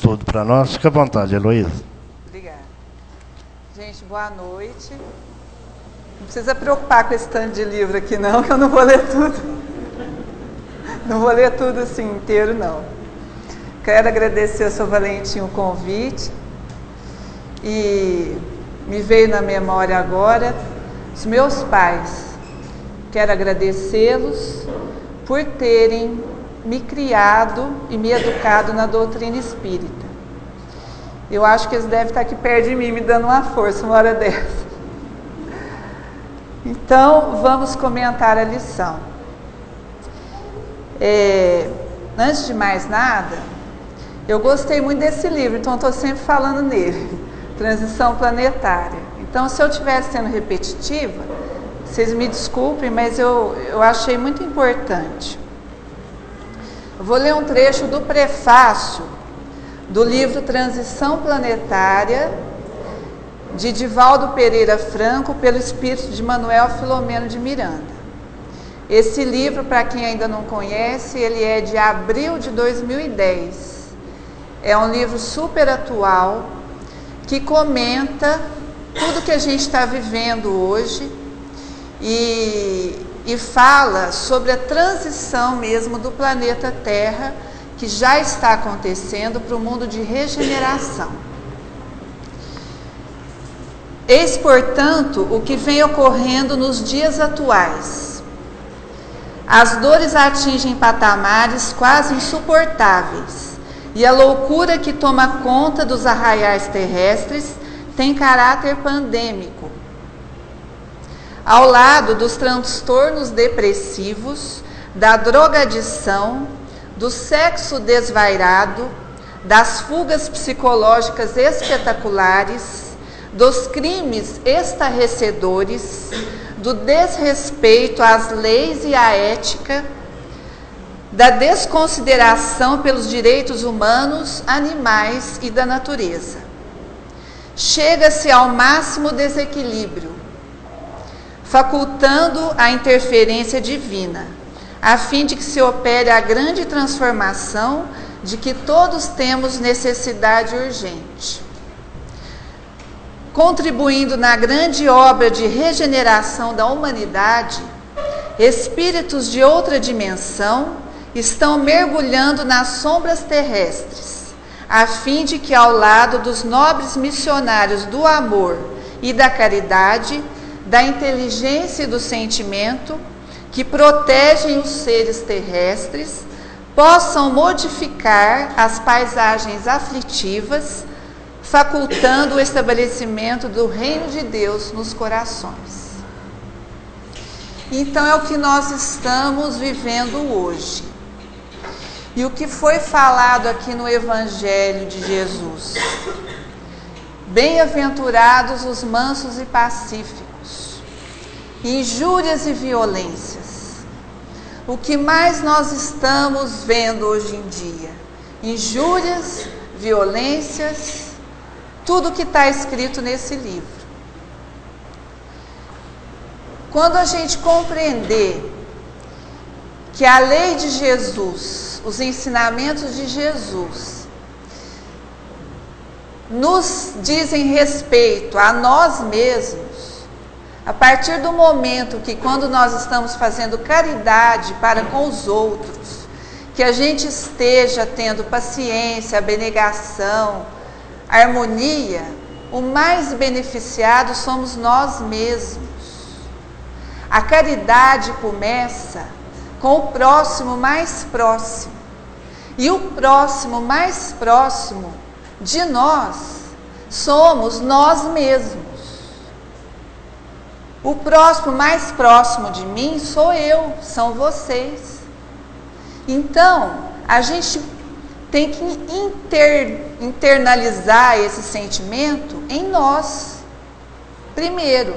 estudo para nós. Fica à vontade, Heloísa. Obrigada. Gente, boa noite. Não precisa preocupar com esse tanto de livro aqui não, que eu não vou ler tudo. Não vou ler tudo assim inteiro, não. Quero agradecer ao Sr. Valentim o convite. E me veio na memória agora os meus pais. Quero agradecê-los por terem me criado e me educado na doutrina espírita. Eu acho que eles devem estar aqui perto de mim, me dando uma força uma hora dessa. Então, vamos comentar a lição. Antes de mais nada, eu gostei muito desse livro, então estou sempre falando nele, Transição Planetária. Então, se eu estiver sendo repetitiva, vocês me desculpem, mas eu achei muito importante. Eu vou ler um trecho do prefácio do livro Transição Planetária, de Divaldo Pereira Franco, pelo espírito de Manuel Filomeno de Miranda. Esse livro, para quem ainda não conhece, ele é de abril de 2010. É um livro super atual, que comenta tudo que a gente está vivendo hoje e fala sobre a transição mesmo do planeta Terra, que já está acontecendo para o mundo de regeneração. Eis, portanto, o que vem ocorrendo nos dias atuais. As dores atingem patamares quase insuportáveis, e a loucura que toma conta dos arraiais terrestres tem caráter pandêmico. Ao lado dos transtornos depressivos, da drogadição, do sexo desvairado, das fugas psicológicas espetaculares, dos crimes estarrecedores, do desrespeito às leis e à ética, da desconsideração pelos direitos humanos, animais e da natureza. Chega-se ao máximo desequilíbrio, facultando a interferência divina, a fim de que se opere a grande transformação de que todos temos necessidade urgente. Contribuindo na grande obra de regeneração da humanidade, espíritos de outra dimensão estão mergulhando nas sombras terrestres, a fim de que, ao lado dos nobres missionários do amor e da caridade, da inteligência e do sentimento, que protegem os seres terrestres, possam modificar as paisagens aflitivas, facultando o estabelecimento do reino de Deus nos corações. Então é o que nós estamos vivendo hoje. E o que foi falado aqui no Evangelho de Jesus? Bem-aventurados os mansos e pacíficos, injúrias e violências. O que mais nós estamos vendo hoje em dia? Injúrias, violências, tudo que está escrito nesse livro. Quando a gente compreender que a lei de Jesus, os ensinamentos de Jesus, nos dizem respeito a nós mesmos, a partir do momento que, quando nós estamos fazendo caridade para com os outros, que a gente esteja tendo paciência, abnegação, harmonia, o mais beneficiado somos nós mesmos. A caridade começa com o próximo mais próximo. E o próximo mais próximo de nós somos nós mesmos. O próximo mais próximo de mim sou eu, são vocês. Então, a gente tem que internalizar esse sentimento em nós, primeiro.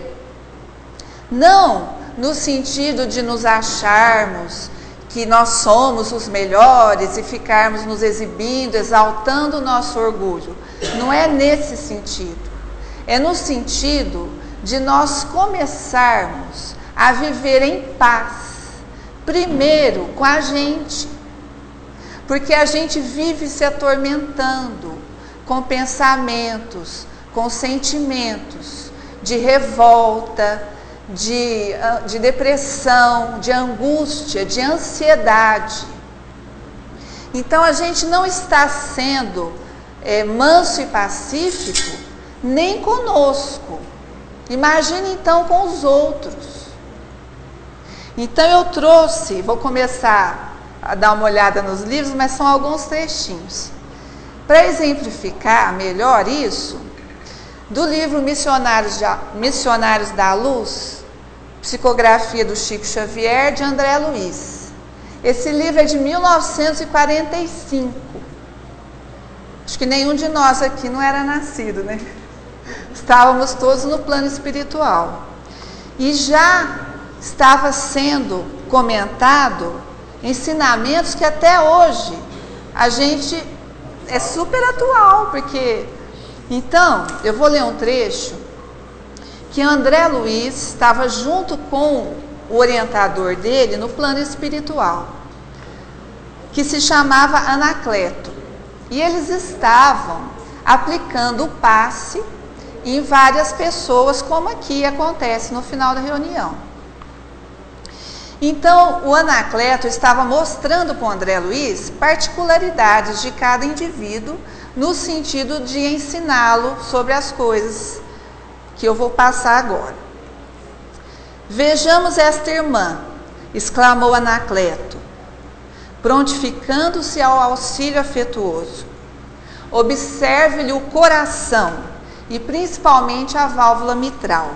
Não no sentido de nos acharmos que nós somos os melhores e ficarmos nos exibindo, exaltando o nosso orgulho. Não é nesse sentido. É no sentido de nós começarmos a viver em paz, primeiro com a gente. Porque a gente vive se atormentando com pensamentos, com sentimentos de revolta, de depressão, de angústia, de ansiedade. Então a gente não está sendo manso e pacífico nem conosco. Imagine então com os outros. Então eu trouxe, vou começar a dar uma olhada nos livros, mas são alguns trechinhos. Para exemplificar melhor isso, do livro Missionários da Luz, psicografia do Chico Xavier, de André Luiz. Esse livro é de 1945. Acho que nenhum de nós aqui não era nascido, né? Estávamos todos no plano espiritual. E já estava sendo comentado ensinamentos que até hoje a gente é super atual, porque... Então, eu vou ler um trecho que André Luiz estava junto com o orientador dele no plano espiritual, que se chamava Anacleto. E eles estavam aplicando o passe em várias pessoas, como aqui acontece no final da reunião. Então, o Anacleto estava mostrando para o André Luiz particularidades de cada indivíduo, no sentido de ensiná-lo sobre as coisas que eu vou passar agora. Vejamos esta irmã, exclamou Anacleto, prontificando-se ao auxílio afetuoso. Observe-lhe o coração e principalmente a válvula mitral.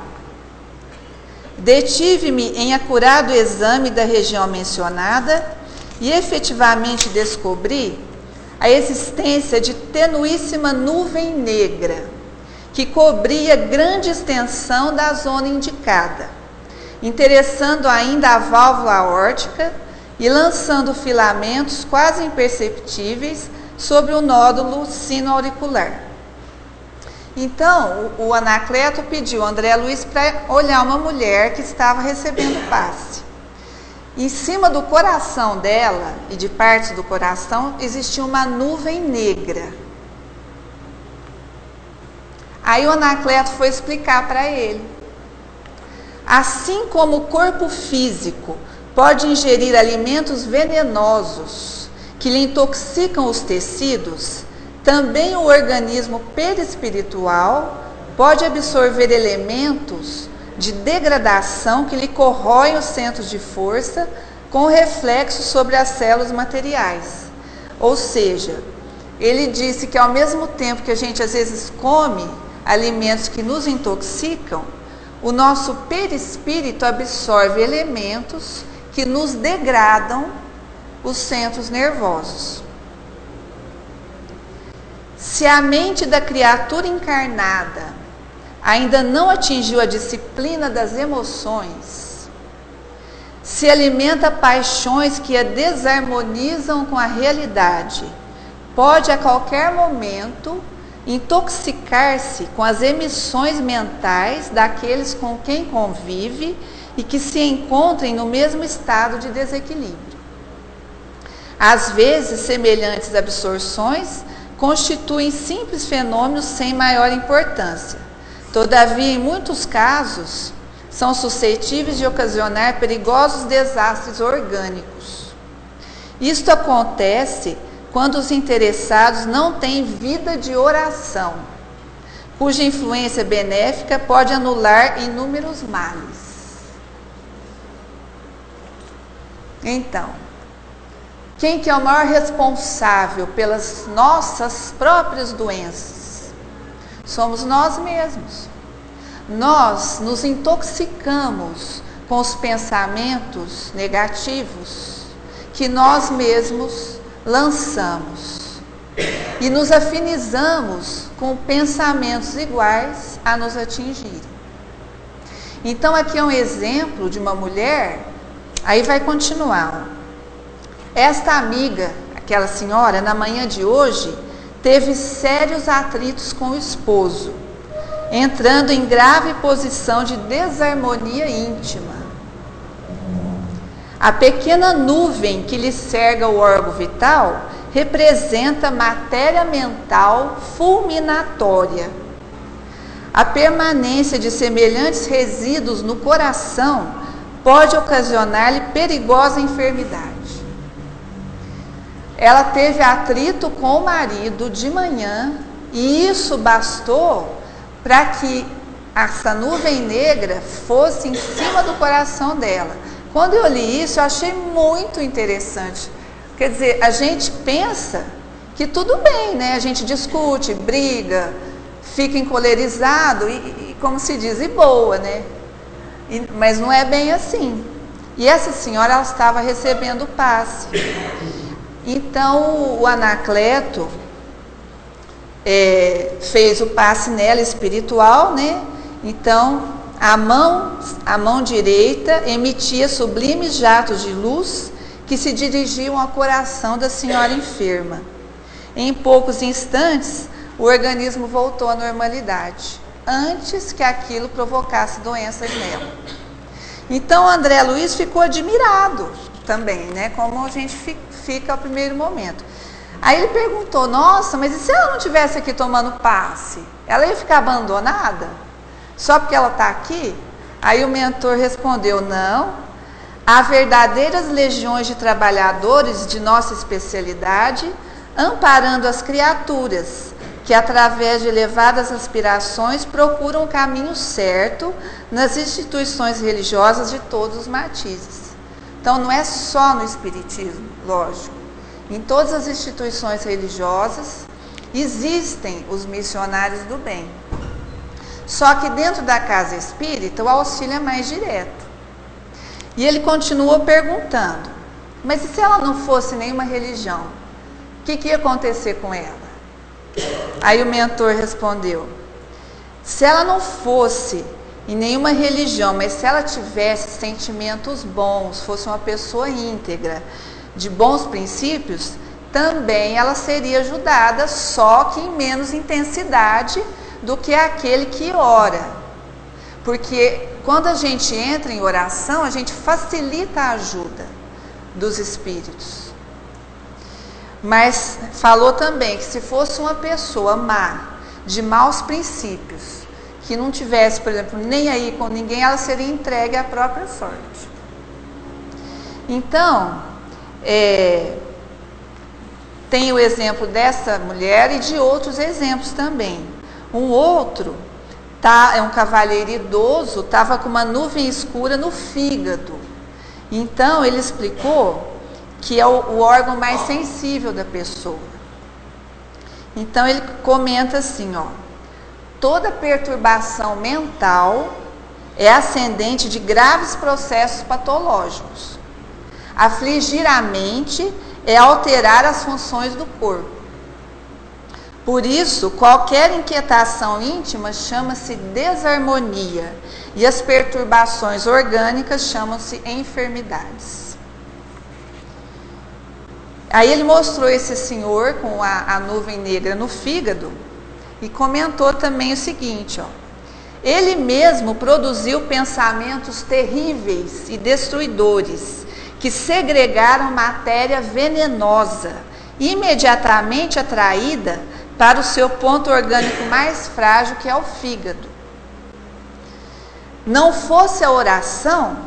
Detive-me em acurado exame da região mencionada e efetivamente descobri a existência de tenuíssima nuvem negra que cobria grande extensão da zona indicada, interessando ainda a válvula aórtica e lançando filamentos quase imperceptíveis sobre o nódulo sino-auricular. Então, o Anacleto pediu a André Luiz para olhar uma mulher que estava recebendo passe. Em cima do coração dela e de partes do coração existia uma nuvem negra. Aí o Anacleto foi explicar para ele. Assim como o corpo físico pode ingerir alimentos venenosos que lhe intoxicam os tecidos, também o organismo perispiritual pode absorver elementos de degradação que lhe corroem os centros de força, com reflexo sobre as células materiais. Ou seja, ele disse que ao mesmo tempo que a gente às vezes come alimentos que nos intoxicam, o nosso perispírito absorve elementos que nos degradam os centros nervosos. Se a mente da criatura encarnada ainda não atingiu a disciplina das emoções, se alimenta paixões que a desarmonizam com a realidade, pode a qualquer momento intoxicar-se com as emissões mentais daqueles com quem convive e que se encontrem no mesmo estado de desequilíbrio. Às vezes, semelhantes absorções constituem simples fenômenos sem maior importância. Todavia, em muitos casos, são suscetíveis de ocasionar perigosos desastres orgânicos. Isto acontece quando os interessados não têm vida de oração, cuja influência benéfica pode anular inúmeros males. Então, quem que é o maior responsável pelas nossas próprias doenças? Somos nós mesmos. Nós nos intoxicamos com os pensamentos negativos que nós mesmos lançamos e nos afinizamos com pensamentos iguais a nos atingirem. Então aqui é um exemplo de uma mulher, aí vai continuar. Esta amiga, aquela senhora, na manhã de hoje, teve sérios atritos com o esposo, entrando em grave posição de desarmonia íntima. A pequena nuvem que lhe cerca o órgão vital representa matéria mental fulminatória. A permanência de semelhantes resíduos no coração pode ocasionar-lhe perigosa enfermidade. Ela teve atrito com o marido de manhã e isso bastou para que essa nuvem negra fosse em cima do coração dela. Quando eu li isso, eu achei muito interessante. Quer dizer, a gente pensa que tudo bem, né? A gente discute, briga, fica encolerizado e como se diz, e boa, né? Mas não é bem assim. E essa senhora, ela estava recebendo o passe. Então, o Anacleto fez o passe nela espiritual, né? Então, a mão direita emitia sublimes jatos de luz que se dirigiam ao coração da senhora enferma. Em poucos instantes, o organismo voltou à normalidade, antes que aquilo provocasse doenças nela. Então, André Luiz ficou admirado também, né? Como a gente fica ao primeiro momento. Aí ele perguntou, nossa, mas e se ela não estivesse aqui tomando passe? Ela ia ficar abandonada? Só porque ela está aqui? Aí o mentor respondeu, não, há verdadeiras legiões de trabalhadores de nossa especialidade, amparando as criaturas, que através de elevadas aspirações procuram o caminho certo nas instituições religiosas de todos os matizes. Então não é só no espiritismo, lógico. Em todas as instituições religiosas existem os missionários do bem. Só que dentro da casa espírita o auxílio é mais direto. E ele continuou perguntando, mas e se ela não fosse nenhuma religião? O que ia acontecer com ela? Aí o mentor respondeu, se ela não fosse em nenhuma religião, mas se ela tivesse sentimentos bons, fosse uma pessoa íntegra, de bons princípios, também ela seria ajudada, só que em menos intensidade do que aquele que ora. Porque quando a gente entra em oração, a gente facilita a ajuda dos espíritos. Mas falou também que se fosse uma pessoa má, de maus princípios, que não tivesse, por exemplo, nem aí com ninguém, ela seria entregue à própria sorte. Então, tem o exemplo dessa mulher e de outros exemplos também. Um outro é um cavalheiro idoso, estava com uma nuvem escura no fígado. Então ele explicou que é o órgão mais sensível da pessoa. Então ele comenta assim, toda perturbação mental é ascendente de graves processos patológicos. Afligir a mente é alterar as funções do corpo. Por isso, qualquer inquietação íntima chama-se desarmonia e as perturbações orgânicas chamam-se enfermidades. Aí ele mostrou esse senhor com a nuvem negra no fígado e comentou também o seguinte, ele mesmo produziu pensamentos terríveis e destruidores que segregaram matéria venenosa, imediatamente atraída para o seu ponto orgânico mais frágil, que é o fígado. Não fosse a oração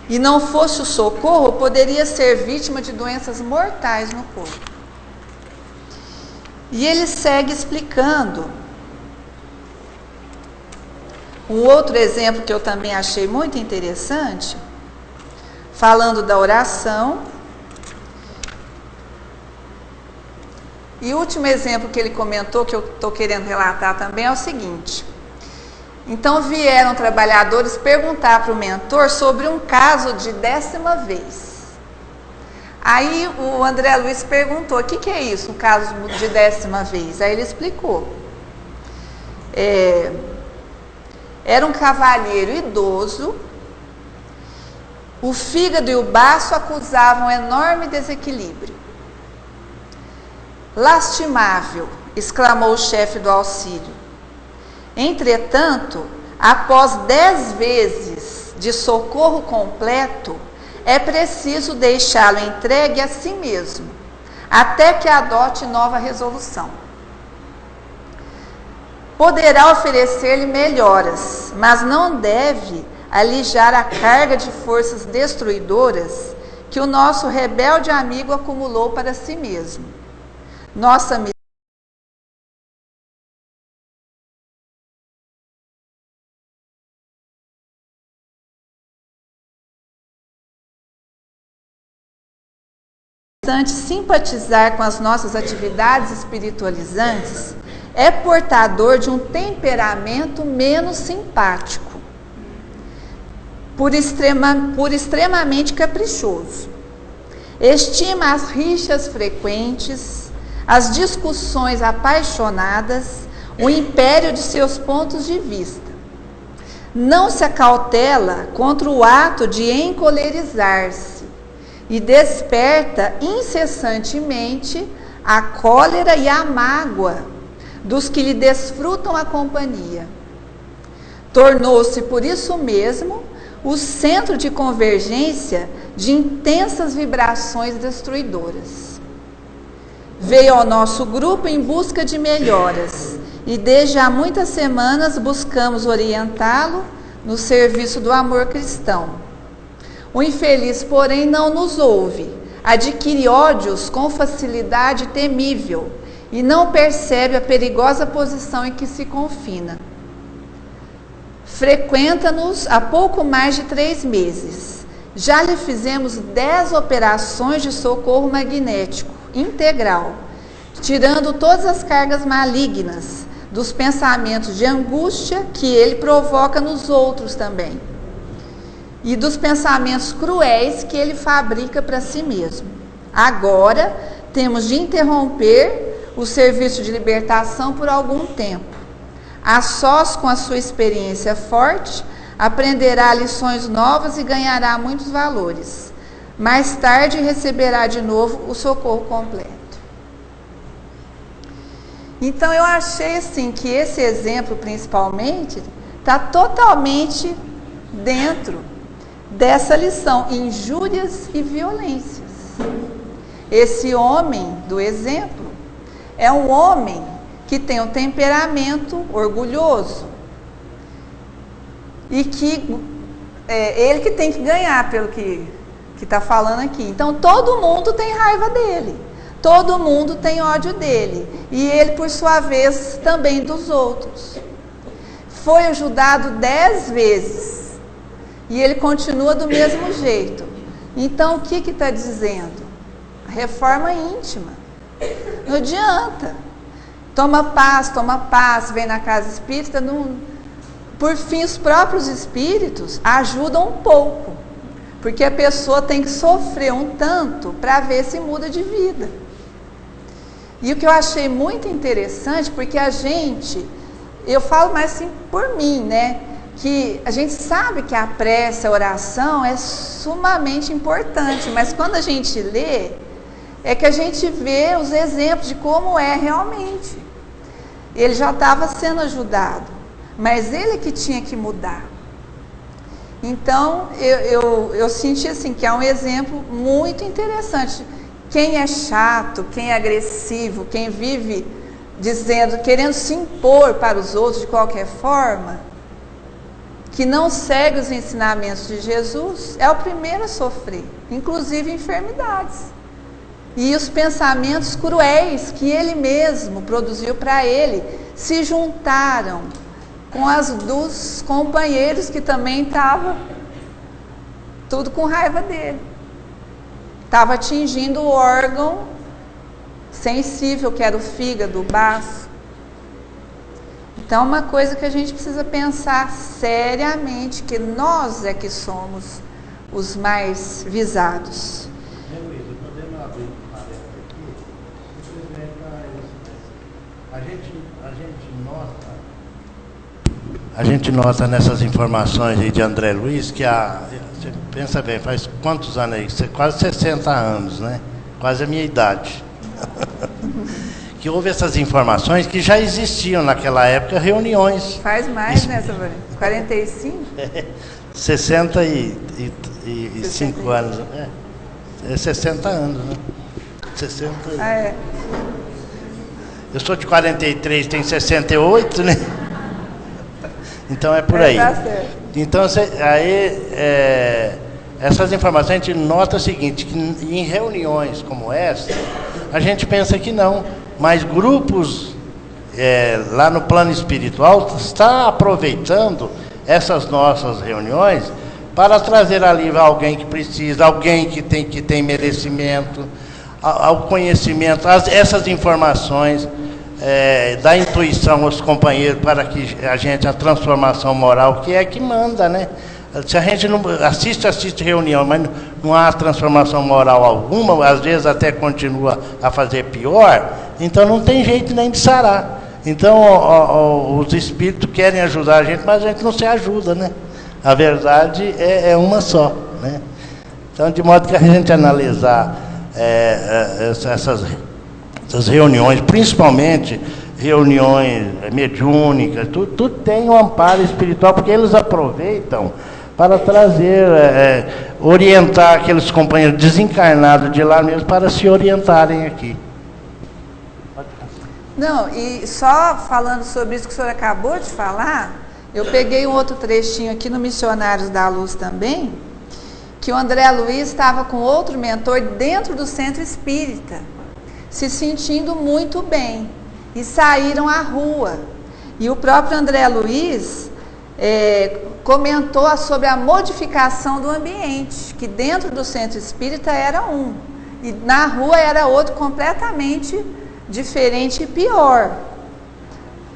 e não fosse o socorro, poderia ser vítima de doenças mortais no corpo. E ele segue explicando. Um outro exemplo que eu também achei muito interessante, falando da oração. E o último exemplo que ele comentou, que eu estou querendo relatar também, é o seguinte. Então vieram trabalhadores perguntar para o mentor sobre um caso de 10ª vez. Aí o André Luiz perguntou, o que é isso, um caso de 10ª vez? Aí ele explicou. Era um cavalheiro idoso, o fígado e o baço acusavam enorme desequilíbrio. Lastimável, exclamou o chefe do auxílio. Entretanto, após 10 vezes de socorro completo, é preciso deixá-lo entregue a si mesmo, até que adote nova resolução. Poderá oferecer-lhe melhoras, mas não deve alijar a carga de forças destruidoras que o nosso rebelde amigo acumulou para si mesmo. Nossa missão simpatizar com as nossas atividades espiritualizantes é portador de um temperamento menos simpático, por extremamente caprichoso. Estima as rixas frequentes, as discussões apaixonadas, o império de seus pontos de vista. Não se acautela contra o ato de encolerizar-se e desperta incessantemente a cólera e a mágoa dos que lhe desfrutam a companhia. Tornou-se, por isso mesmo, o centro de convergência de intensas vibrações destruidoras. Veio ao nosso grupo em busca de melhoras e desde há muitas semanas buscamos orientá-lo no serviço do amor cristão. O infeliz, porém, não nos ouve, adquire ódios com facilidade temível e não percebe a perigosa posição em que se confina. Frequenta-nos há pouco mais de 3 meses. Já lhe fizemos 10 operações de socorro magnético integral, tirando todas as cargas malignas dos pensamentos de angústia que ele provoca nos outros também, e dos pensamentos cruéis que ele fabrica para si mesmo. Agora, temos de interromper o serviço de libertação por algum tempo. A sós com a sua experiência forte, aprenderá lições novas e ganhará muitos valores. Mais tarde receberá de novo o socorro completo. Então eu achei assim que esse exemplo principalmente está totalmente dentro dessa lição, injúrias e violências. Esse homem do exemplo é um homem que tem um temperamento orgulhoso e que ele que tem que ganhar pelo que está falando aqui. Então todo mundo tem raiva dele, todo mundo tem ódio dele e ele por sua vez também dos outros. Foi ajudado 10 vezes e ele continua do mesmo jeito. Então o que está dizendo? A reforma íntima. Não adianta. Toma paz, vem na casa espírita. Não... Por fim, os próprios espíritos ajudam um pouco, porque a pessoa tem que sofrer um tanto para ver se muda de vida. E o que eu achei muito interessante, porque eu falo mais assim por mim, né? Que a gente sabe que a prece, a oração é sumamente importante, mas quando a gente lê, é que a gente vê os exemplos de como é realmente. Ele já estava sendo ajudado, mas ele que tinha que mudar. Então, eu senti assim que é um exemplo muito interessante. Quem é chato, quem é agressivo, quem vive querendo se impor para os outros de qualquer forma, que não segue os ensinamentos de Jesus, é o primeiro a sofrer, inclusive enfermidades. E os pensamentos cruéis que ele mesmo produziu para ele se juntaram com as dos companheiros que também estavam tudo com raiva dele. Estava atingindo o órgão sensível, que era o fígado, o baço. Então, uma coisa que a gente precisa pensar seriamente, que nós é que somos os mais visados. A gente nota nessas informações aí de André Luiz que você pensa bem, faz quantos anos aí? Quase 60 anos, né? Quase a minha idade. Que houve essas informações que já existiam naquela época, reuniões. Faz mais, né, Sabrina? 45? 65 anos. 60 anos, né? 60. É. Eu sou de 43, tenho 68, né? Então é por aí. Tá certo. Então, essas informações a gente nota o seguinte, que em reuniões como essa, a gente pensa que não, mas grupos lá no plano espiritual está aproveitando essas nossas reuniões para trazer ali alguém que precisa, alguém que tem merecimento, ao conhecimento, essas informações, da intuição aos companheiros para que a transformação moral, que é que manda, né? Se a gente não assiste reunião, mas não há transformação moral alguma, às vezes até continua a fazer pior, então não tem jeito nem de sarar. Então os espíritos querem ajudar a gente, mas a gente não se ajuda, né? A verdade é uma só, né? Então, de modo que a gente analisar essas reuniões, principalmente reuniões mediúnicas, tudo tem um amparo espiritual, porque eles aproveitam para trazer, orientar aqueles companheiros desencarnados de lá mesmo para se orientarem aqui. Não, e só falando sobre isso que o senhor acabou de falar, eu peguei um outro trechinho aqui no Missionários da Luz também, que o André Luiz estava com outro mentor dentro do centro espírita, se sentindo muito bem, e saíram à rua. E o próprio André Luiz comentou sobre a modificação do ambiente, que dentro do centro espírita era um, e na rua era outro completamente diferente e pior.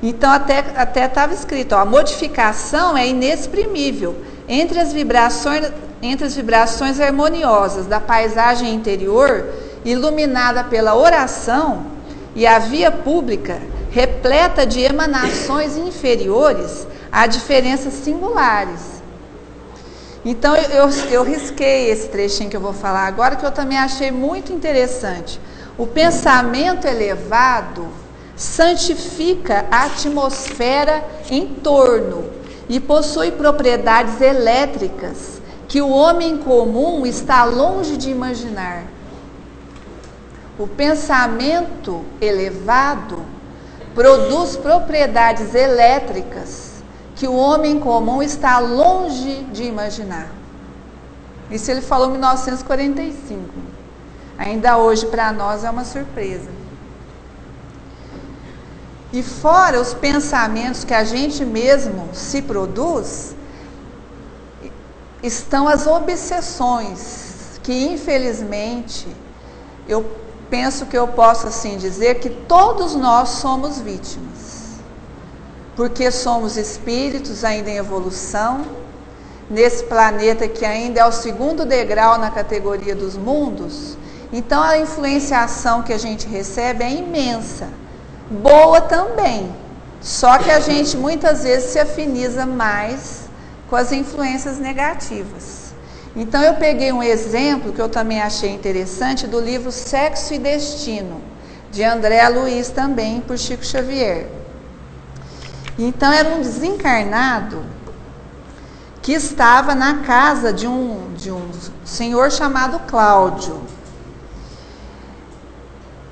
Então até estava escrito, a modificação é inexprimível entre as vibrações harmoniosas da paisagem interior, iluminada pela oração, e a via pública repleta de emanações inferiores a diferenças singulares. Então eu risquei esse trechinho que eu vou falar agora, que eu também achei muito interessante. O pensamento elevado santifica a atmosfera em torno e possui propriedades elétricas que o homem comum está longe de imaginar. O pensamento elevado produz propriedades elétricas que o homem comum está longe de imaginar. Isso ele falou em 1945. Ainda hoje para nós é uma surpresa. E fora os pensamentos que a gente mesmo se produz, estão as obsessões, que infelizmente eu penso que eu posso assim dizer que todos nós somos vítimas, porque somos espíritos ainda em evolução, nesse planeta que ainda é o segundo degrau na categoria dos mundos. Então a influenciação que a gente recebe é imensa, boa também, só que a gente muitas vezes se afiniza mais com as influências negativas. Então eu peguei um exemplo que eu também achei interessante do livro Sexo e Destino, de André Luiz também, por Chico Xavier. Então era um desencarnado que estava na casa de um senhor chamado Cláudio.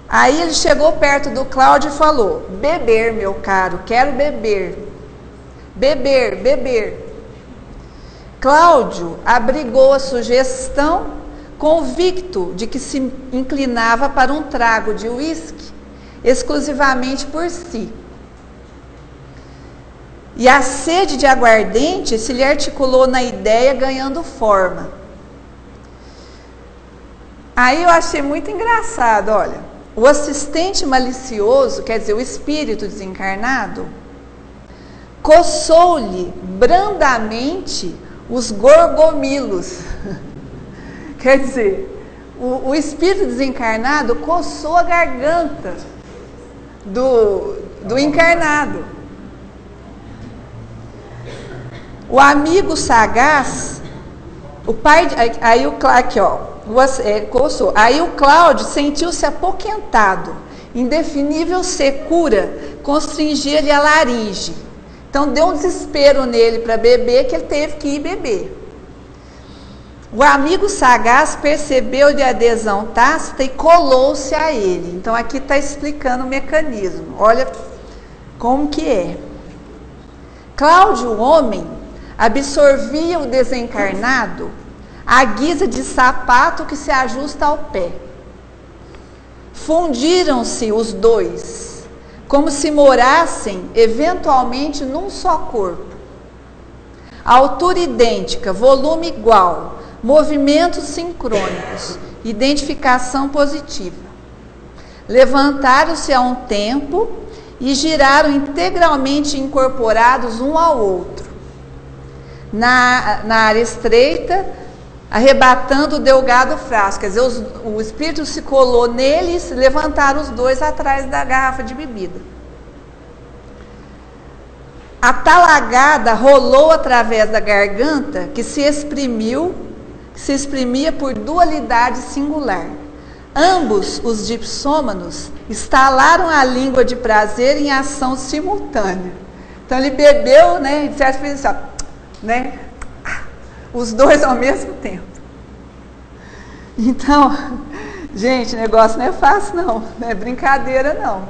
Aí ele chegou perto do Cláudio e falou: beber, meu caro, quero beber. Beber, beber. Cláudio abrigou a sugestão, convicto de que se inclinava para um trago de uísque, exclusivamente por si. E a sede de aguardente se lhe articulou na ideia, ganhando forma. Aí eu achei muito engraçado, olha, o assistente malicioso, quer dizer, o espírito desencarnado, coçou-lhe brandamente os gorgomilos. Quer dizer, o espírito desencarnado coçou a garganta do encarnado. O amigo sagaz, o pai, aí o aqui, ó, coçou. Aí o Cláudio sentiu-se apoquentado, indefinível secura constringia-lhe a laringe. Então deu um desespero nele para beber, que ele teve que ir beber. O amigo sagaz percebeu-lhe a adesão tácita e colou-se a ele. Então aqui está explicando o mecanismo. Olha como que é. Cláudio, o homem, absorvia o desencarnado à guisa de sapato que se ajusta ao pé. Fundiram-se os dois, como se morassem eventualmente num só corpo. Altura idêntica, volume igual, movimentos sincrônicos, identificação positiva. Levantaram-se a um tempo e giraram integralmente incorporados um ao outro. Na área estreita, arrebatando o delgado frasco. Quer dizer, o espírito se colou neles, levantaram os dois atrás da garrafa de bebida. A talagada rolou através da garganta, que se exprimia por dualidade singular. Ambos os dipsômanos estalaram a língua de prazer em ação simultânea. Então ele bebeu, né, e certo fez assim, né, os dois ao mesmo tempo. Então, gente, o negócio não é fácil não, não é brincadeira não.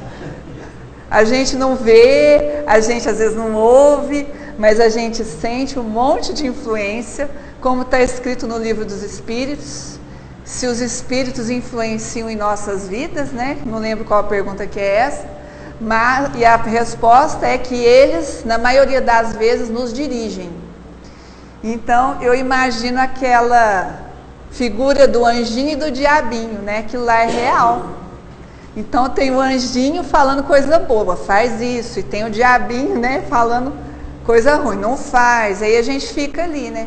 A gente não vê, a gente às vezes não ouve, mas a gente sente um monte de influência, como está escrito no Livro dos Espíritos. Se os espíritos influenciam em nossas vidas, né? Não lembro qual a pergunta que é essa, e a resposta é que eles, na maioria das vezes, nos dirigem. Então, eu imagino aquela figura do anjinho e do diabinho, né? Aquilo lá é real. Então, tem o anjinho falando coisa boa, faz isso, e tem o diabinho, né? Falando coisa ruim, não faz. Aí a gente fica ali, né?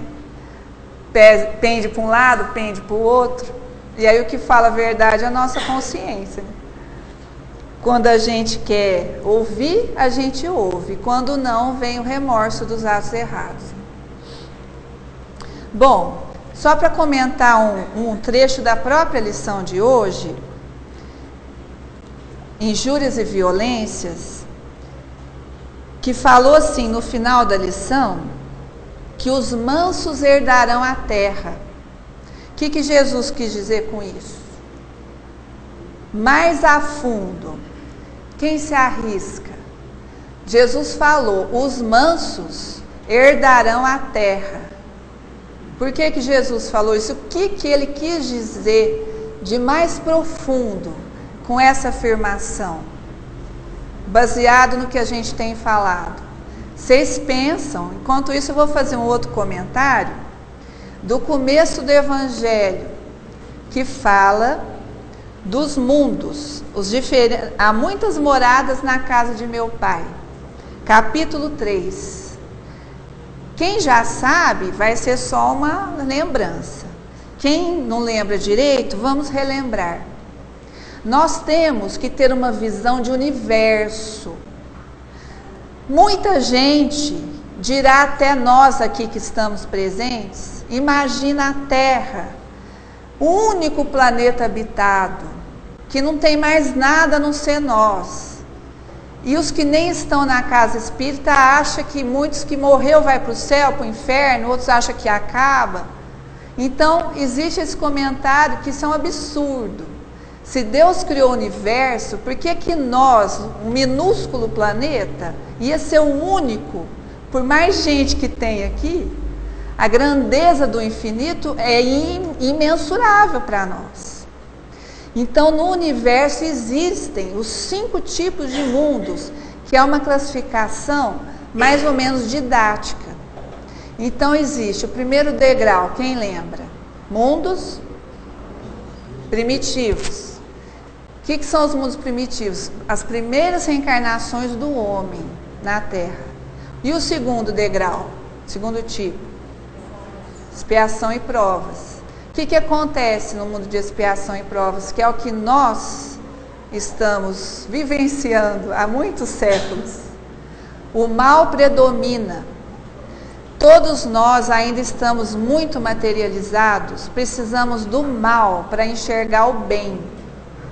Pende para um lado, pende para o outro. E aí o que fala a verdade é a nossa consciência. Né? Quando a gente quer ouvir, a gente ouve. Quando não, vem o remorso dos atos errados. Bom, só para comentar um trecho da própria lição de hoje, Injúrias e Violências, que falou assim no final da lição, que os mansos herdarão a terra. O que Jesus quis dizer com isso? Mais a fundo, quem se arrisca? Jesus falou, os mansos herdarão a terra. Por que Jesus falou isso? O que ele quis dizer de mais profundo com essa afirmação? Baseado no que a gente tem falado. Vocês pensam, enquanto isso eu vou fazer um outro comentário, do começo do Evangelho, que fala dos mundos, há muitas moradas na casa de meu Pai. Capítulo 3. Quem já sabe, vai ser só uma lembrança. Quem não lembra direito, vamos relembrar. Nós temos que ter uma visão de universo. Muita gente dirá, até nós aqui que estamos presentes, imagina a Terra, o único planeta habitado, que não tem mais nada a não ser nós. E os que nem estão na casa espírita acham que muitos que morreu vai para o céu, para o inferno, outros acham que acaba. Então, existe esse comentário que isso é um absurdo. Se Deus criou o universo, por que nós, um minúsculo planeta, ia ser o único, por mais gente que tem aqui, a grandeza do infinito é imensurável para nós. Então, no universo existem os 5 tipos de mundos, que é uma classificação mais ou menos didática. Então, existe o primeiro degrau, quem lembra? Mundos primitivos. O que são os mundos primitivos? As primeiras reencarnações do homem na Terra. E o segundo degrau, segundo tipo? Expiação e provas. O que acontece no mundo de expiação e provas? Que é o que nós estamos vivenciando há muitos séculos. O mal predomina. Todos nós ainda estamos muito materializados, precisamos do mal para enxergar o bem,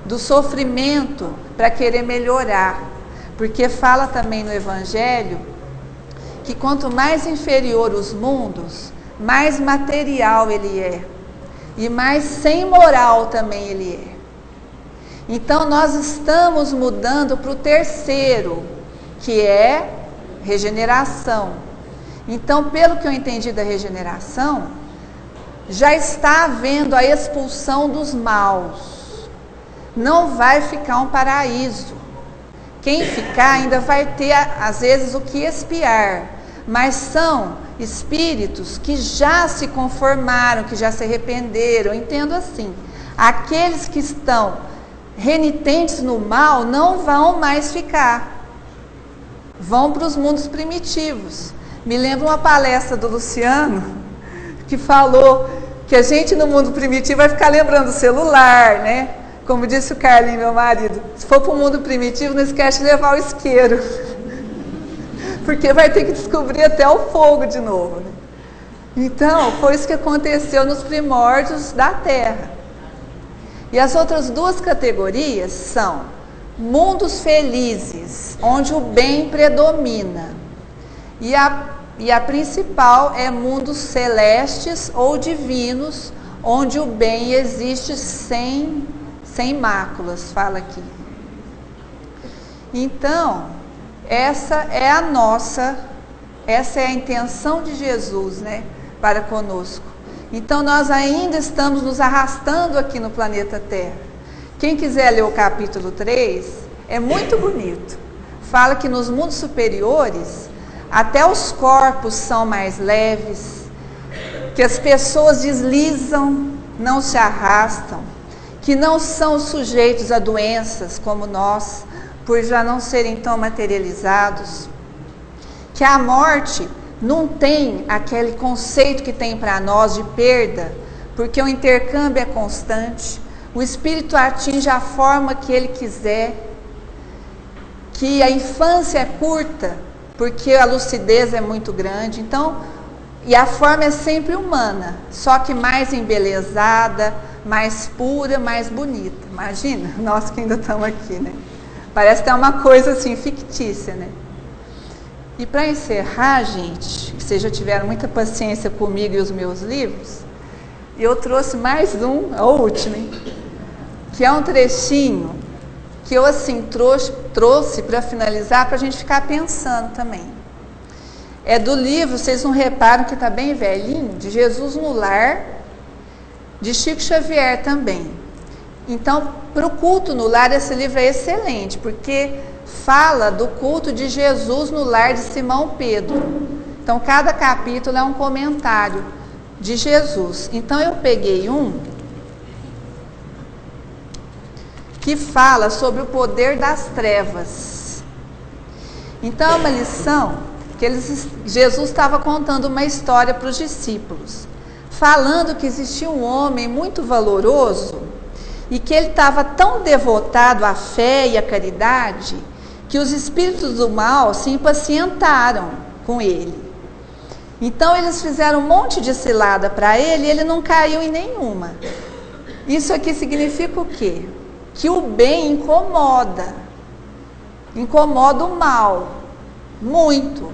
do sofrimento para querer melhorar, porque fala também no Evangelho que quanto mais inferior os mundos, mais material ele é. e mais sem moral também ele é. Então nós estamos mudando para o terceiro, que é regeneração. Então, pelo que eu entendi da regeneração, já está havendo a expulsão dos maus. Não vai ficar um paraíso. Quem ficar ainda vai ter, às vezes, o que expiar. Mas são espíritos que já se conformaram, que já se arrependeram. Eu entendo assim. Aqueles que estão renitentes no mal não vão mais ficar. Vão para os mundos primitivos. Me lembro uma palestra do Luciano, que falou que a gente no mundo primitivo vai ficar lembrando do celular, né? Como disse o Carlinho, meu marido, se for para o mundo primitivo, não esquece de levar o isqueiro. Porque vai ter que descobrir até o fogo de novo, né? Então, foi isso que aconteceu nos primórdios da Terra. E as outras duas categorias são mundos felizes, onde o bem predomina. E a principal é mundos celestes ou divinos, onde o bem existe sem máculas, fala aqui. Então, essa é a intenção de Jesus, né, para conosco. Então, nós ainda estamos nos arrastando aqui no planeta Terra. Quem quiser ler o capítulo 3, é muito bonito. Fala que nos mundos superiores, até os corpos são mais leves, que as pessoas deslizam, não se arrastam, que não são sujeitos a doenças como nós, por já não serem tão materializados, que a morte não tem aquele conceito que tem para nós de perda, porque o intercâmbio é constante, o espírito atinge a forma que ele quiser, que a infância é curta, porque a lucidez é muito grande, então, e a forma é sempre humana, só que mais embelezada, mais pura, mais bonita. Imagina, nós que ainda estamos aqui, né? Parece que é uma coisa assim, fictícia, né? E para encerrar, gente, vocês já tiveram muita paciência comigo e os meus livros, e eu trouxe mais um, o último, hein? Que é um trechinho que eu assim trouxe para finalizar, para a gente ficar pensando também. É do livro, vocês não reparam que está bem velhinho, de Jesus no Lar, de Chico Xavier também. Então, para o culto no lar, esse livro é excelente, porque fala do culto de Jesus no lar de Simão Pedro. Então, cada capítulo é um comentário de Jesus. Então, eu peguei um que fala sobre o poder das trevas. Então, é uma lição que Jesus estava contando uma história para os discípulos, falando que existia um homem muito valoroso e que ele estava tão devotado à fé e à caridade que os espíritos do mal se impacientaram com ele. Então eles fizeram um monte de cilada para ele e ele não caiu em nenhuma. Isso aqui significa o quê? Que o bem incomoda o mal, muito.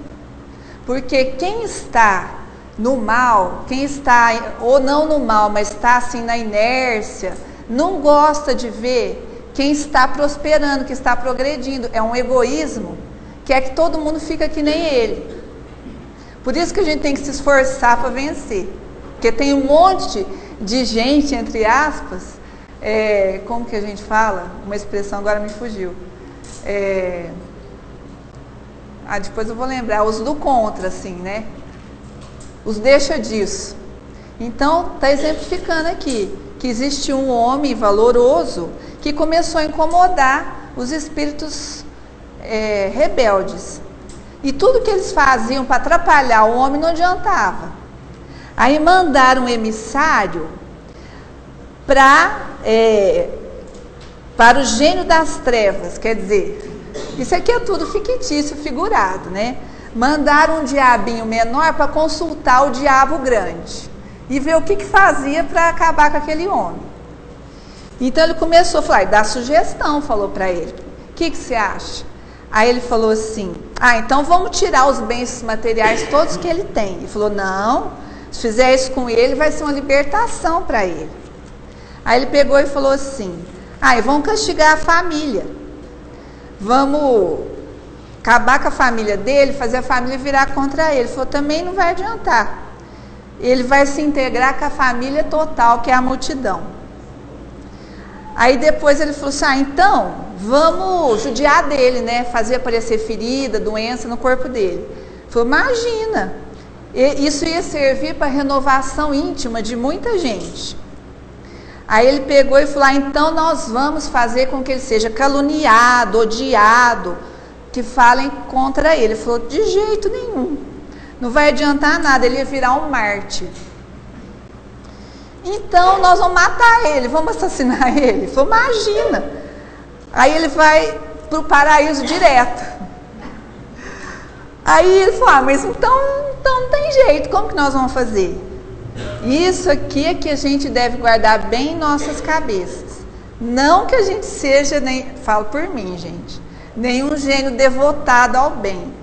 Porque quem está no mal, quem está, ou não no mal, mas está assim na inércia, não gosta de ver quem está prosperando, que está progredindo. É um egoísmo, quer que todo mundo fique que nem ele. Por isso que a gente tem que se esforçar para vencer. Porque tem um monte de gente, entre aspas, como que a gente fala? Uma expressão agora me fugiu. Depois eu vou lembrar, os do contra, assim, né? Os deixa disso. Então, está exemplificando aqui que existe um homem valoroso que começou a incomodar os espíritos rebeldes. E tudo que eles faziam para atrapalhar o homem não adiantava. Aí mandaram um emissário para o gênio das trevas, quer dizer, isso aqui é tudo fictício, figurado, né? Mandaram um diabinho menor para consultar o diabo grande e ver o que fazia para acabar com aquele homem. Então ele começou a falar, dá sugestão, falou para ele, o que você acha? Aí ele falou assim, então vamos tirar os bens materiais todos que ele tem. Ele falou, não, Se fizer isso com ele, vai ser uma libertação para ele. Aí ele pegou e falou assim: e vão castigar a família. Vamos acabar com a família dele, fazer a família virar contra ele. Ele falou: também não vai adiantar. Ele vai se integrar com a família total, que é a multidão. Aí depois ele falou assim: então, vamos judiar dele, né? Fazer aparecer ferida, doença no corpo dele. Ele falou: imagina, isso ia servir para renovação íntima de muita gente. Aí ele pegou e falou: então nós vamos fazer com que ele seja caluniado, odiado, que falem contra ele. Ele falou: de jeito nenhum, não vai adiantar nada, ele ia virar um mártir. Então nós vamos matar ele, vamos assassinar ele. Ele falou: imagina. Aí ele vai para o paraíso direto. Aí ele falou: mas então não tem jeito, como que nós vamos fazer? Isso aqui é que a gente deve guardar bem em nossas cabeças. Não que a gente seja, falo por mim, gente, nenhum gênio devotado ao bem.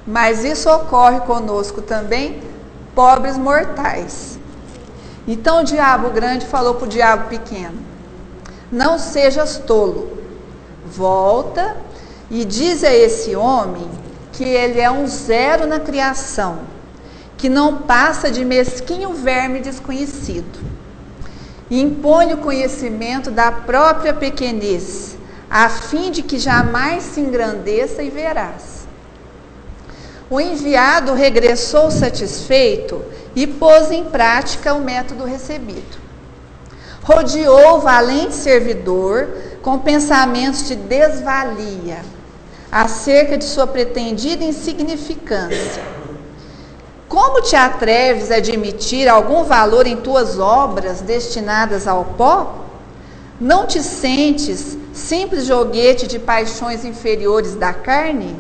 Mas isso ocorre conosco também, pobres mortais. Então o diabo grande falou para o diabo pequeno: não sejas tolo, volta e diz a esse homem que ele é um zero na criação, que não passa de mesquinho verme desconhecido. E impõe o conhecimento da própria pequenez, a fim de que jamais se engrandeça e verás. O enviado regressou satisfeito e pôs em prática o método recebido. Rodeou o valente servidor com pensamentos de desvalia acerca de sua pretendida insignificância. Como te atreves a admitir algum valor em tuas obras destinadas ao pó? Não te sentes simples joguete de paixões inferiores da carne?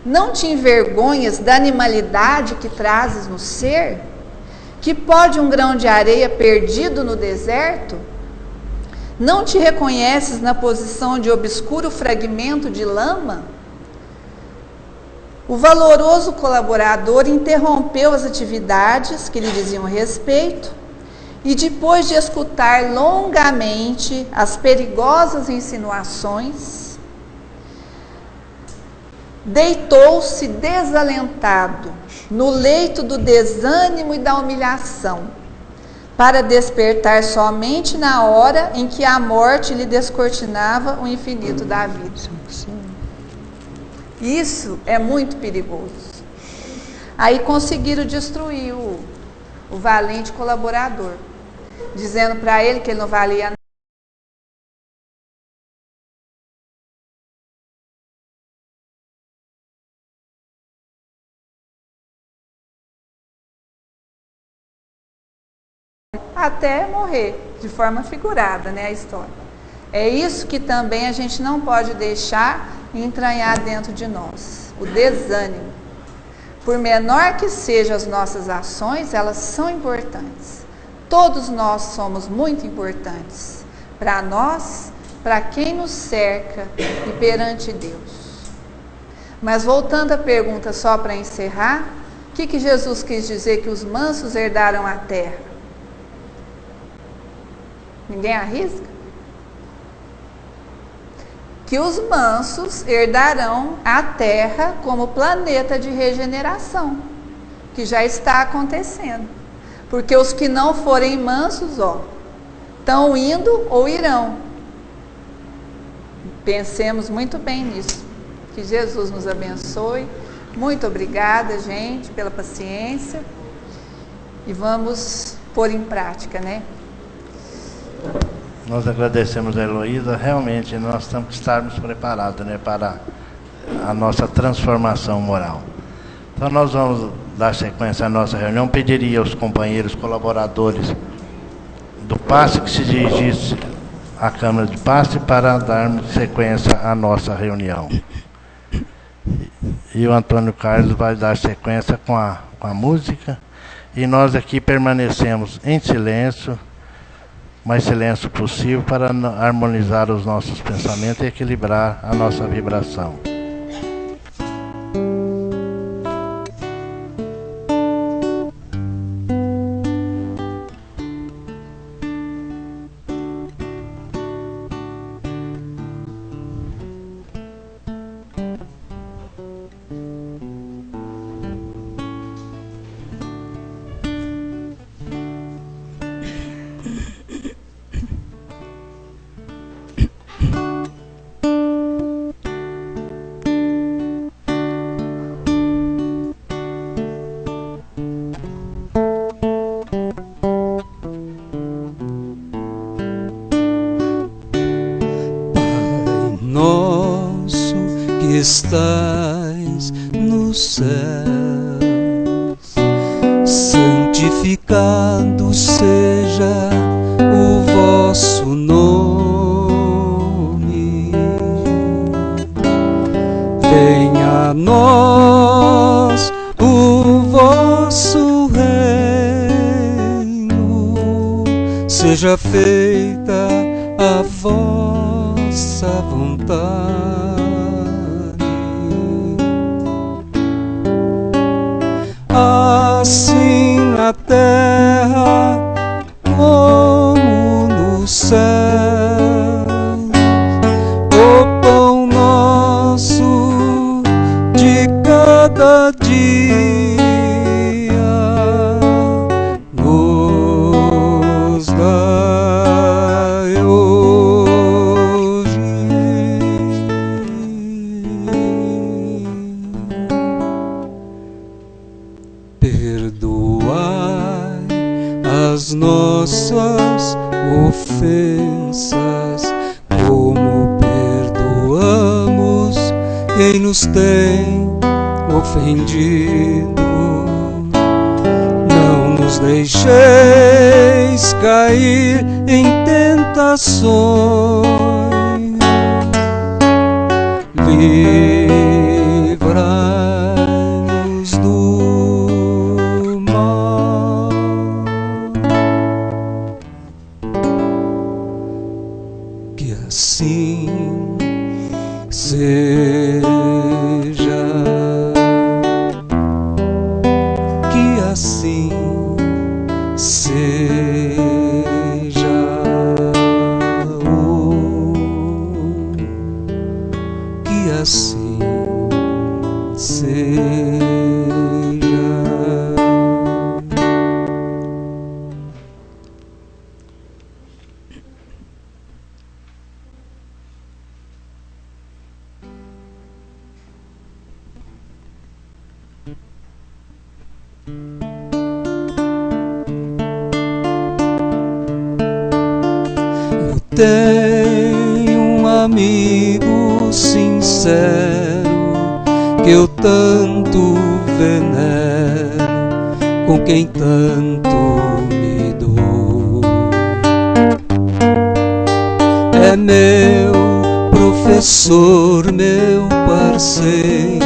Não te envergonhas da animalidade que trazes no ser? Que pode um grão de areia perdido no deserto? Não te reconheces na posição de obscuro fragmento de lama? O valoroso colaborador interrompeu as atividades que lhe diziam respeito e, depois de escutar longamente as perigosas insinuações, deitou-se desalentado no leito do desânimo e da humilhação, para despertar somente na hora em que a morte lhe descortinava o infinito da vida. Isso é muito perigoso. Aí conseguiram destruir o valente colaborador, dizendo para ele que ele não valia nada. Até morrer, de forma figurada, né, a história. É isso que também a gente não pode deixar entranhar dentro de nós, o desânimo. Por menor que sejam as nossas ações, elas são importantes. Todos nós somos muito importantes, para nós, para quem nos cerca e perante Deus. Mas voltando à pergunta, só para encerrar, o que Jesus quis dizer que os mansos herdaram a terra? Ninguém arrisca? Que os mansos herdarão a terra como planeta de regeneração, que já está acontecendo. Porque os que não forem mansos, estão indo ou irão. Pensemos muito bem nisso. Que Jesus nos abençoe. Muito obrigada, gente, pela paciência. E vamos pôr em prática, né? Nós agradecemos a Heloísa. Realmente nós temos que estarmos preparados, né, para a nossa transformação moral. Então nós vamos dar sequência à nossa reunião. Pediria aos companheiros colaboradores do passe que se dirigisse à Câmara de Passe para darmos sequência à nossa reunião. E o Antônio Carlos vai dar sequência com a música. E nós aqui permanecemos em silêncio, mais silêncio possível, para harmonizar os nossos pensamentos e equilibrar a nossa vibração. estais nos céus, santificado seja o vosso nome. Venha a nós o vosso reino, seja feita a vossa vontade, assim na terra como no céu. O pão nosso de cada dia nos dai hoje. Perdoai as nossas ofensas, como perdoamos quem nos tem ofendido. Não nos deixeis cair em tentações, livrai-nos do mal. Que assim seja, que assim seja, que assim seja. Eu tenho um amigo sincero que eu tanto venero, com quem tanto me dou. É meu professor, meu parceiro,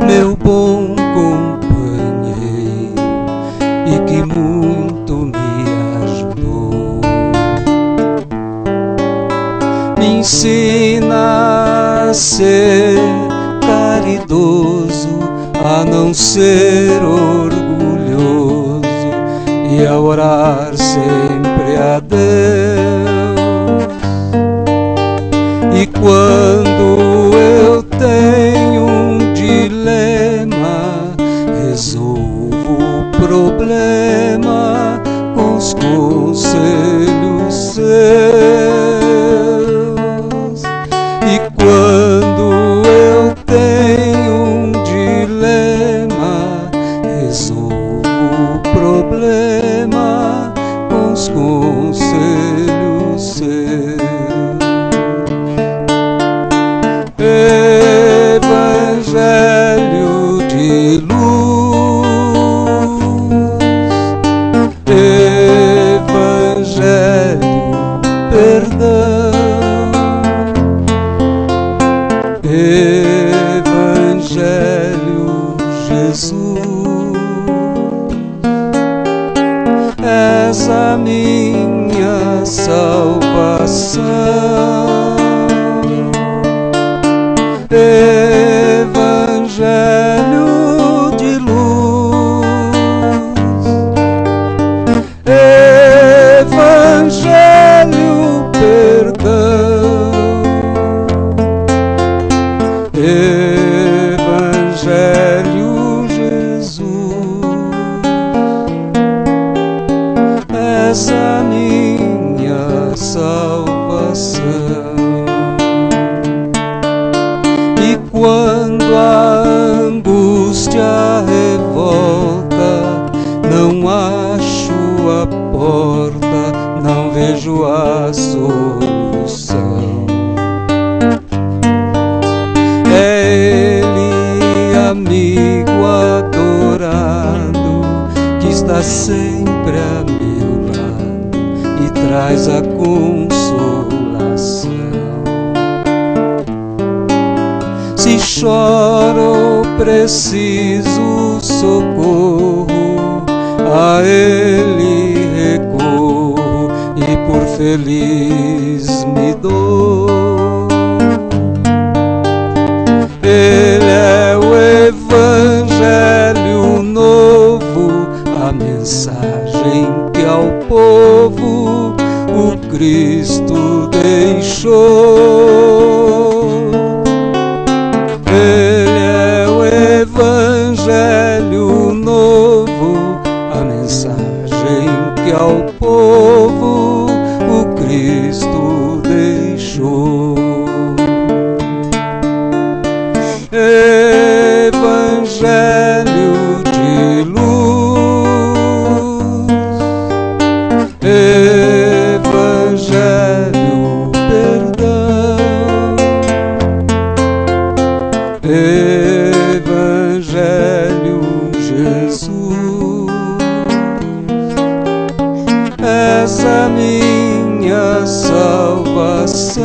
meu bom companheiro, e que muito me ajudou. Me ensina a ser caridoso, a não ser orgulhoso, e a orar sempre a Deus. E quando eu tenho um dilema, resolvo o problema com os conselhos seus. E quando eu tenho um dilema, resolvo o problema com os conselhos seus. Evangelho de luz, Evangelho perdão, Evangelho Jesus, és a minha salvação. Evangelho de luz, Evangelho perdão, Evangelho Jesus, és a minha salvação. E quando a angústia revolta, não acho a porta, não vejo a solução. É está sempre a meu lado e traz a consolação. Se choro, preciso socorro, a Ele recorro e por feliz me dou. Ele é o Evangelho novo, a mensagem que ao povo o Cristo deixou. Ele é o Evangelho novo, a mensagem que ao povo o Cristo deixou. Evangelho de luz, Evangelho perdão, Evangelho Jesus, és a minha salvação.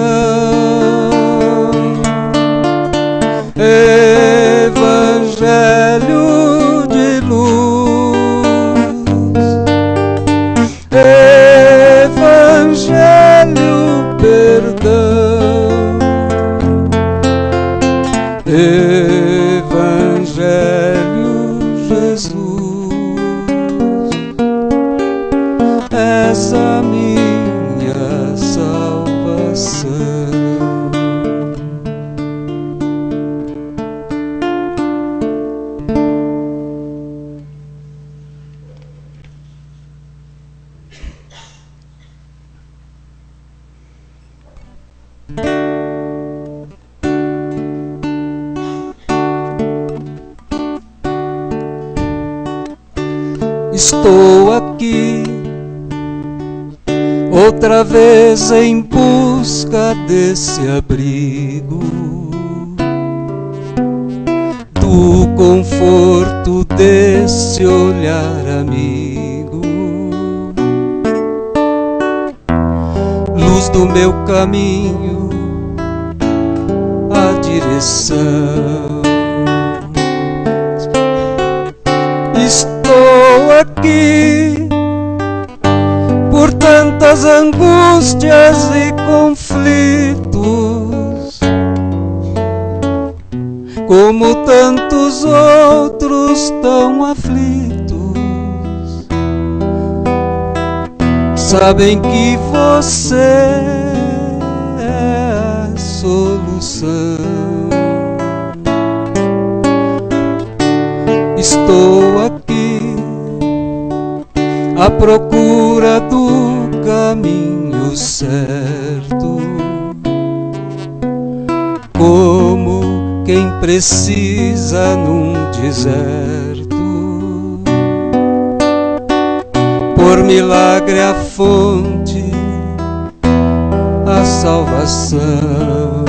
Evangelho de luz, Evangelho perdão, Evangelho Jesus, és a minha salvação. Estou aqui outra vez em busca desse abrigo, do conforto desse olhar amigo, luz do meu caminho, a direção. Estou aqui por tantas angústias e conflitos, como tantos outros tão aflitos. Sabem que você é a solução. Estou aqui à procura do caminho certo, como quem precisa num deserto. Por milagre a fonte, a salvação.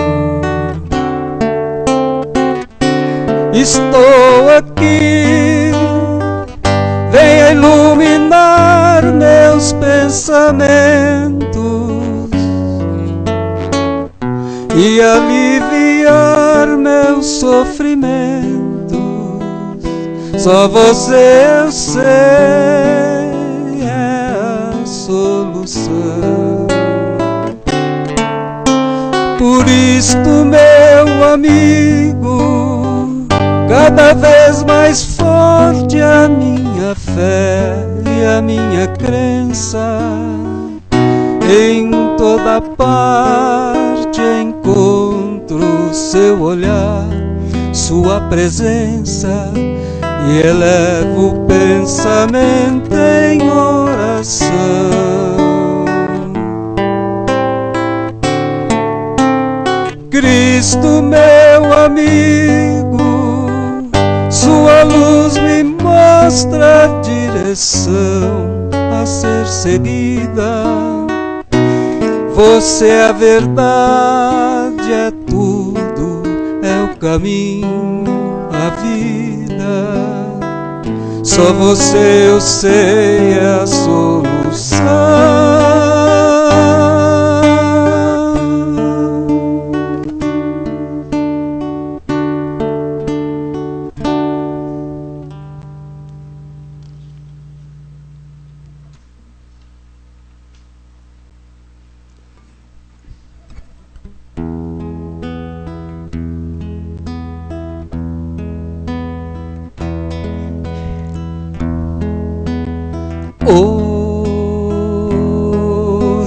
Estou aqui, venha iluminar meus pensamentos e aliviar meus sofrimentos. Só você eu sei é a solução. Por isto, meu amigo, cada vez mais forte a minha fé e a minha crença. Em toda parte encontro seu olhar, sua presença, e elevo o pensamento em oração. Cristo, meu amigo, sua luz me mostra a direção a ser seguida. Você é a verdade, é tudo, é o caminho, a vida. Só você eu sei é a solução.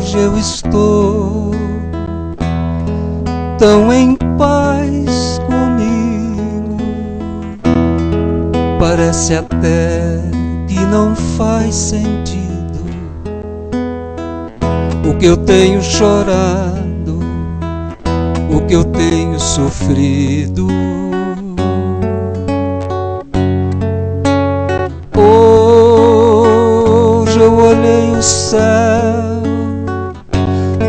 Hoje eu estou tão em paz comigo, parece até que não faz sentido o que eu tenho chorado, o que eu tenho sofrido. Eu olhei o céu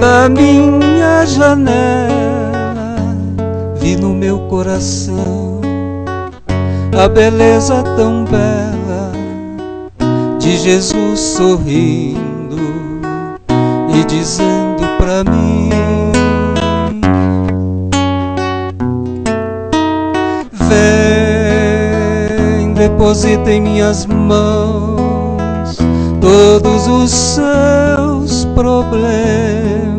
da minha janela, vi no meu coração a beleza tão bela de Jesus sorrindo e dizendo pra mim: vem, deposita em minhas mãos todos os seus problemas.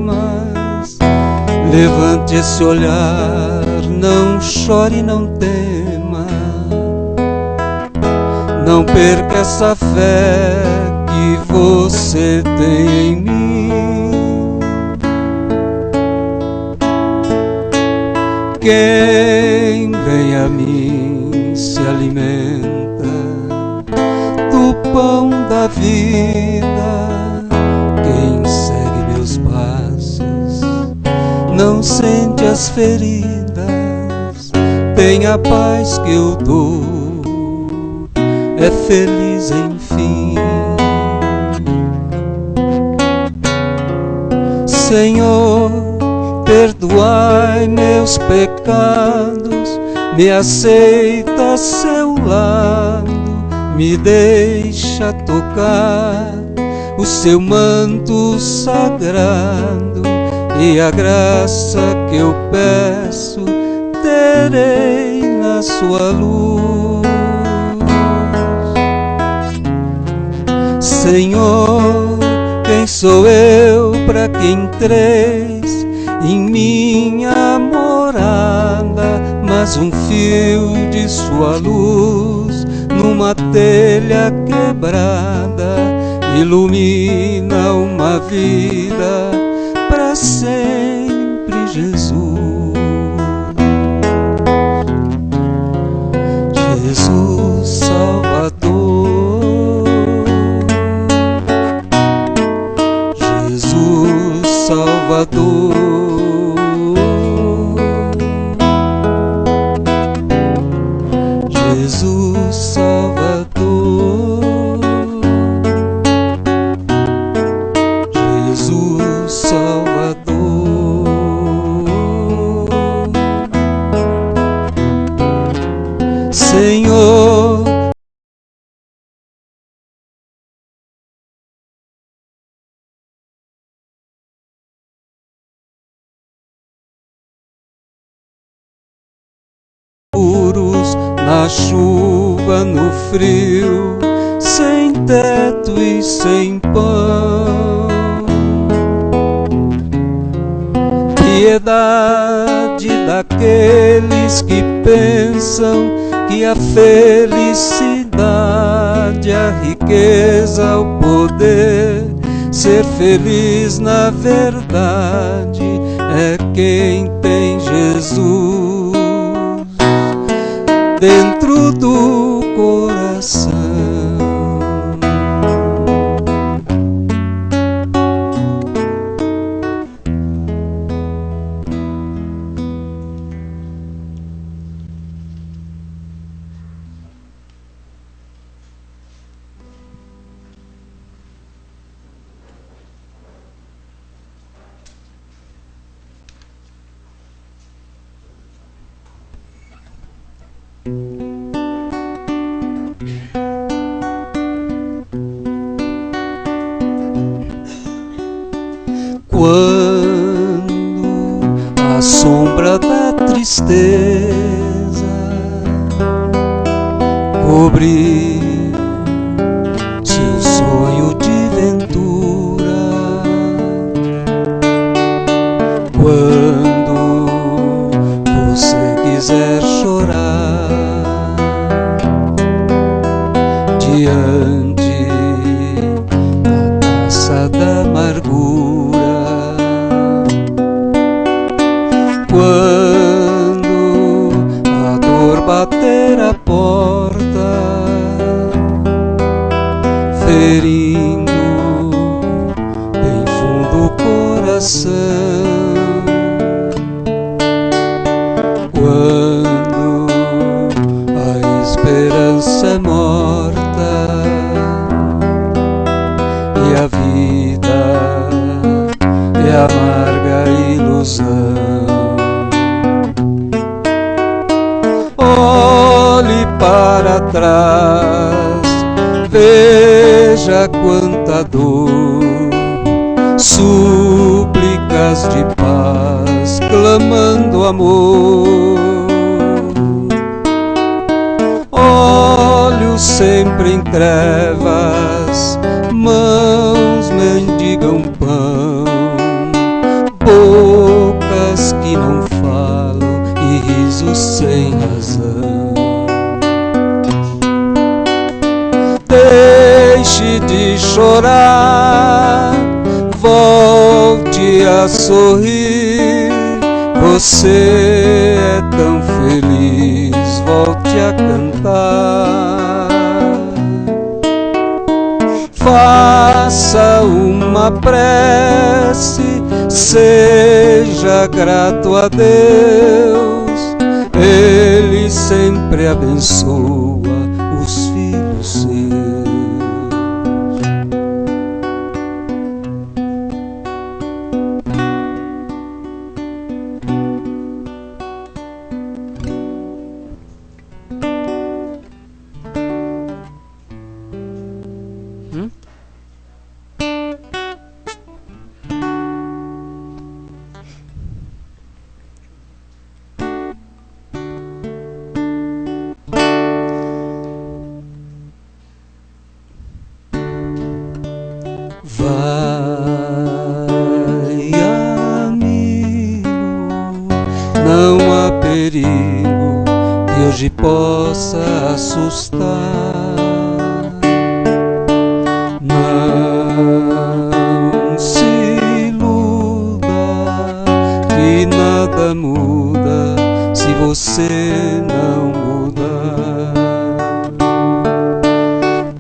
Levante esse olhar, não chore, não tema, não perca essa fé que você tem em mim. Quem vem a mim se alimenta do pão da vida. Quem segue meus passos não sente as feridas, tem a paz que eu dou, é feliz enfim. Senhor, perdoai meus pecados, me aceita a seu lado, me deixa tocar o seu manto sagrado, e a graça que eu peço terei na sua luz. Senhor, quem sou eu para que entreis em minha morada, mas um fio de sua luz numa telha quebrada ilumina uma vida para sempre, Jesus. Jesus Salvador, Jesus Salvador, Jesus Salvador, Jesus Salvador. Senhor, na chuva, no frio, sem teto e sem pão. Piedade daqueles que pensam que a felicidade, a riqueza, o poder, ser feliz na verdade é quem tem Jesus dentro do coração. tristeza, cobrir seu sonho de ventura. Quando você quiser chorar diante da taça da amargura, quando a dor bater a porta, ferindo bem fundo o coração, quando a esperança é morta e a vida é amarga ilusão. Olhe para trás, veja quanta dor, súplicas de paz, clamando amor. Olhos sempre em trevas, mãos mendigam pão, bocas que não falam e risos sem razão. Deixe de chorar, volte a sorrir. Você é tão feliz, volte a cantar. Faça uma prece, seja grato a Deus. Ele sempre abençoa os filhos seus. Vai, amigo, não há perigo que hoje possa assustar. Não se iluda que nada muda se você não mudar.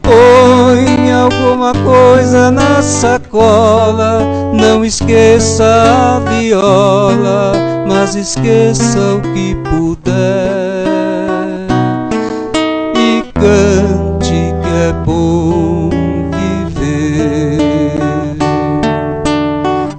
Põe alguma coisa na sacola, não esqueça a viola, mas esqueça o que puder e cante que é bom viver.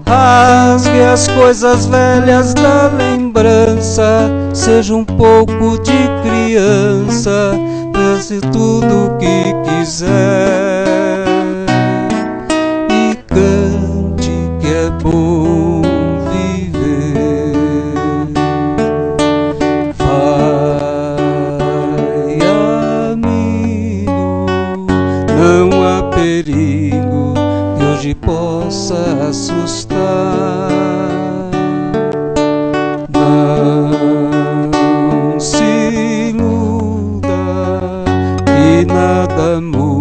Rasgue as coisas velhas da lembrança, seja um pouco de criança, pense tudo o que quiser e cante que é bom viver. Vai, amigo, não há perigo que hoje possa assustar.